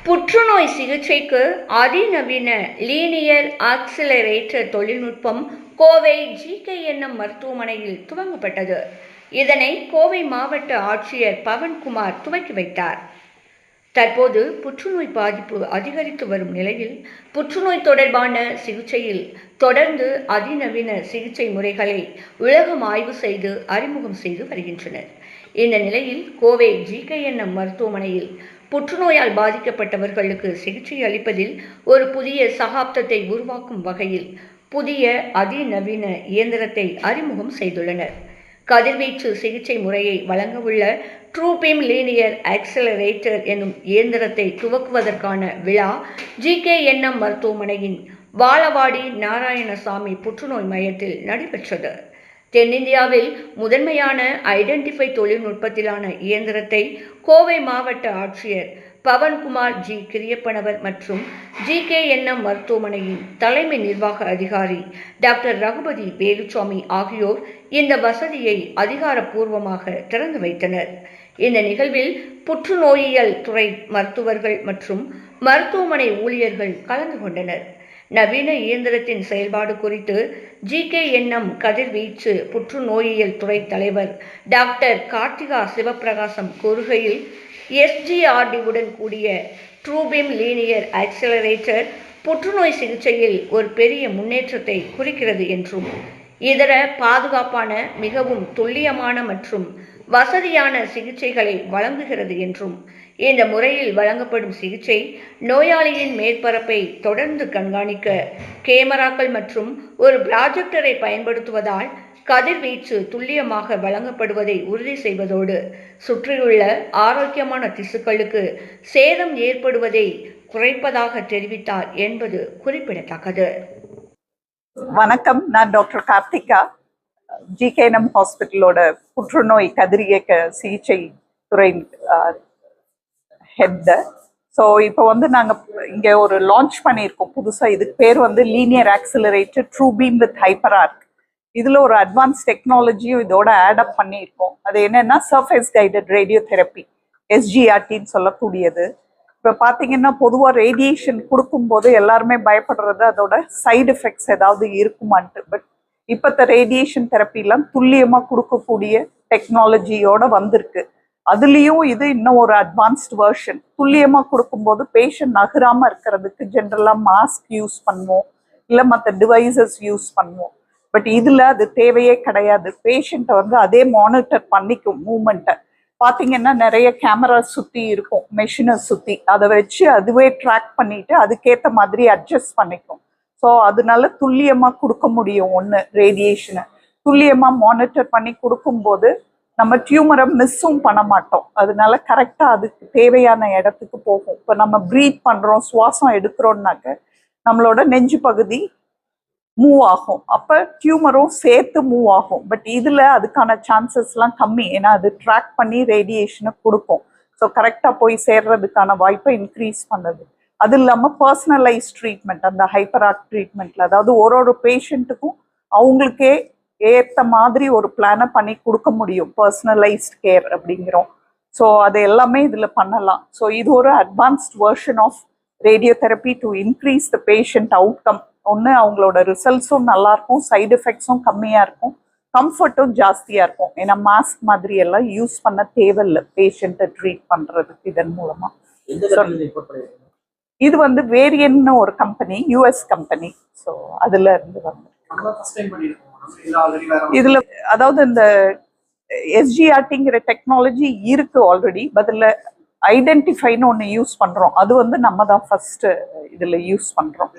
புற்றுநோய் சிகிச்சைக்கு அதிநவீன லீனியர் ஆக்சிலரேட்டர் தொழில்நுட்பம் கோவை GKNM மருத்துவமனையில் துவங்கப்பட்டது. இதனை கோவை மாவட்ட ஆட்சியர் பவன்குமார் துவக்கி வைத்தார். தற்போது புற்றுநோய் பாதிப்பு அதிகரித்து வரும் நிலையில் புற்றுநோய் தொடர்பான சிகிச்சையில் தொடர்ந்து அதிநவீன சிகிச்சை முறைகளை உலகம் ஆய்வு செய்து அறிமுகம் செய்து வருகின்றனர். இந்த நிலையில் கோவை GKNM மருத்துவமனையில் புற்றுநோயால் பாதிக்கப்பட்டவர்களுக்கு சிகிச்சை அளிப்பதில் ஒரு புதிய சகாப்தத்தை உருவாக்கும் வகையில் புதிய அதிநவீன இயந்திரத்தை அறிமுகம் செய்துள்ளனர். கதிர்வீச்சு சிகிச்சை முறையை வழங்கவுள்ள ட்ரூபீம் லீனியர் ஆக்சிலரேட்டர் என்னும் இயந்திரத்தை துவக்குவதற்கான விழா GKNM மருத்துவமனையின் வாழவாடி நாராயணசாமி புற்றுநோய் மையத்தில் நடைபெற்றது. தென்னிந்தியாவில் முதன்மையான ஐடென்டிஃபை தொழில்நுட்பத்திலான இயந்திரத்தை கோவை மாவட்ட ஆட்சியர் பவன்குமார் கிரியப்பனவர் மற்றும் GKNM மருத்துவமனையின் தலைமை நிர்வாக அதிகாரி டாக்டர் ரகுபதி வேலுச்சாமி ஆகியோர் இந்த வசதியை அதிகாரப்பூர்வமாக திறந்து வைத்தனர். இந்த நிகழ்வில் புற்றுநோயியல் துறை மருத்துவர்கள் மற்றும் மருத்துவமனை ஊழியர்கள் கலந்து கொண்டனர். நவீன இயந்திரத்தின் செயல்பாடு குறித்து GKNM கதிர்வீச்சு புற்றுநோயியல் துறை தலைவர் டாக்டர் கார்த்திகா சிவபிரகாசம் கூறுகையில், SGRD-உடன் கூடிய ட்ரூபீம் லீனியர் ஆக்சிலரேட்டர் புற்றுநோய் சிகிச்சையில் ஒரு பெரிய முன்னேற்றத்தை குறிக்கிறது என்றும், இதர பாதுகாப்பான, மிகவும் துல்லியமான மற்றும் வசதியான சிகிச்சைகளை வழங்குகிறது என்றும், இந்த முறையில் வழங்கப்படும் சிகிச்சை நோயாளியின் மேற்பரப்பை தொடர்ந்து கண்காணிக்க கேமராக்கள் மற்றும் ஒரு ப்ராஜெக்டரை பயன்படுத்துவதால் கதிர்வீச்சு துல்லியமாக வழங்கப்படுவதை உறுதி செய்வதோடு சுற்றியுள்ள ஆரோக்கியமான திசுக்களுக்கு சேதம் ஏற்படுவதை குறைப்பதாக தெரிவித்தார் என்பது குறிப்பிடத்தக்கது. வணக்கம், நான் டாக்டர் கார்த்திகா, GKNM ஹாஸ்பிட்டலோட புற்றுநோய் கதிரியக்க சிகிச்சை துறை ஹெட். ஸோ இப்போ நாங்கள் இங்கே ஒரு லான்ச் பண்ணியிருக்கோம் புதுசாக. இதுக்கு பேர் லீனியர் ஆக்சிலரேட்டர் ட்ரூபீம் வித் ஹைப்பரார்க். இதில் ஒரு அட்வான்ஸ் டெக்னாலஜியும் இதோட ஆடப் பண்ணியிருக்கோம். அது என்னென்னா சர்ஃபேஸ் கைடட் ரேடியோ தெரப்பி, SGRTன்னு சொல்லக்கூடியது. இப்போ பார்த்தீங்கன்னா பொதுவாக ரேடியேஷன் கொடுக்கும்போது எல்லாருமே பயப்படுறது அதோட சைடு எஃபெக்ட்ஸ் ஏதாவது இருக்குமான்ட்டு. பட் இப்போத்த ரேடியேஷன் தெரப்பிலாம் துல்லியமாக கொடுக்கக்கூடிய டெக்னாலஜியோட வந்திருக்கு. அதுலேயும் இது இன்னும் ஒரு அட்வான்ஸ்டு வெர்ஷன். துல்லியமாக கொடுக்கும்போது பேஷண்ட் நகராமல் இருக்கிறதுக்கு ஜென்ரலாக மாஸ்க் யூஸ் பண்ணுவோம், இல்லை மற்ற டிவைசஸ் யூஸ் பண்ணுவோம். பட் இதில் அது தேவையே கிடையாது. பேஷண்ட்டை அதே மானிட்டர் பண்ணிக்கும் மூமெண்ட்டை. பார்த்தீங்கன்னா நிறைய கேமரா சுற்றி இருக்கும், மெஷினை சுற்றி, அதை வச்சு அதுவே ட்ராக் பண்ணிட்டு அதுக்கேற்ற மாதிரி அட்ஜஸ்ட் பண்ணிக்கும். ஸோ அதனால துல்லியமாக கொடுக்க முடியும். ஒன்று, ரேடியேஷனை துல்லியமாக மானிட்டர் பண்ணி கொடுக்கும்போது நம்ம டியூமரை மிஸ்ஸும் பண்ண மாட்டோம். அதனால கரெக்டாக அதுக்கு தேவையான இடத்துக்கு போகும். இப்போ நம்ம ப்ரீத் பண்ணுறோம், சுவாசம் எடுக்கிறோம்னாக்க நம்மளோட நெஞ்சு பகுதி மூவ் ஆகும், அப்போ டியூமரும் சேர்த்து மூவ் ஆகும். பட் இதில் அதுக்கான சான்சஸ்லாம் கம்மி, ஏன்னா அது ட்ராக் பண்ணி ரேடியேஷனை கொடுக்கும். ஸோ கரெக்டாக போய் சேர்றதுக்கான வாய்ப்பை இன்க்ரீஸ் பண்ணுது. அது இல்லாமல் பர்சனலைஸ் ட்ரீட்மெண்ட், அந்த ஹைப்பரார்க் ட்ரீட்மெண்ட்டில், அதாவது ஒரு பேஷண்ட்டுக்கும் அவங்களுக்கே ஏற்ற மாதிரி ஒரு பிளானை பண்ணி கொடுக்க முடியும். பர்சனலைஸ்ட் கேர் அப்படிங்கிறோம். ஸோ அது எல்லாமே இதில் பண்ணலாம். ஸோ இது ஒரு advanced version of radio therapy to increase the patient outcome. ஒன்று, அவங்களோட ரிசல்ட்ஸும் நல்லாயிருக்கும், சைடு எஃபெக்ட்ஸும் கம்மியாக இருக்கும், கம்ஃபர்ட்டும் ஜாஸ்தியாக இருக்கும். ஏன்னா மாஸ்க் மாதிரி எல்லாம் யூஸ் பண்ண தேவையில்லை பேஷண்ட்டை ட்ரீட் பண்ணுறதுக்கு இதன் மூலமாக. இது வேரியன்னு ஒரு கம்பெனி, US கம்பெனி. ஸோ அதில் இருந்து இதுல அதாவது இந்த SGRTங்கிற டெக்னாலஜி இருக்கு ஆல்ரெடி. பதில் ஐடென்டிஃபைன்னு ஒன்று யூஸ் பண்றோம். அது நம்ம தான் ஃபர்ஸ்ட் இதுல யூஸ் பண்றோம்.